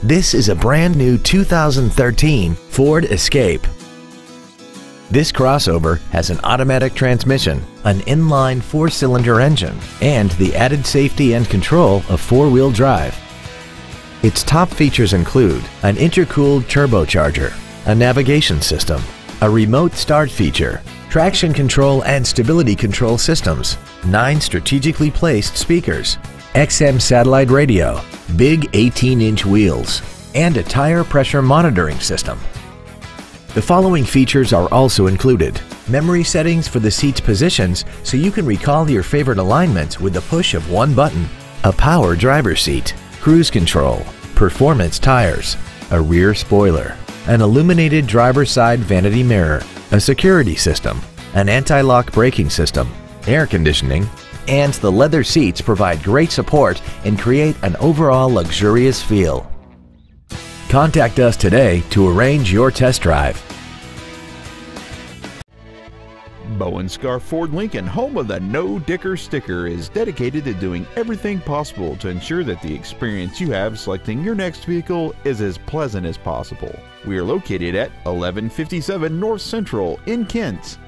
This is a brand new 2013 Ford Escape. This crossover has an automatic transmission, an inline 4-cylinder engine, and the added safety and control of 4-wheel drive. Its top features include an intercooled turbocharger, a navigation system, a remote start feature, traction control and stability control systems, 9 strategically placed speakers, XM satellite radio, big 18-inch wheels, and a tire pressure monitoring system. The following features are also included: memory settings for the seat's positions so you can recall your favorite alignments with the push of one button, a power driver's seat, cruise control, performance tires, a rear spoiler, an illuminated driver's side vanity mirror, a security system, an anti-lock braking system, air conditioning, and the leather seats provide great support and create an overall luxurious feel. Contact us today to arrange your test drive. Bowen Scar Ford Lincoln, home of the No Dicker sticker, is dedicated to doing everything possible to ensure that the experience you have selecting your next vehicle is as pleasant as possible. We are located at 1157 North Central in Kent.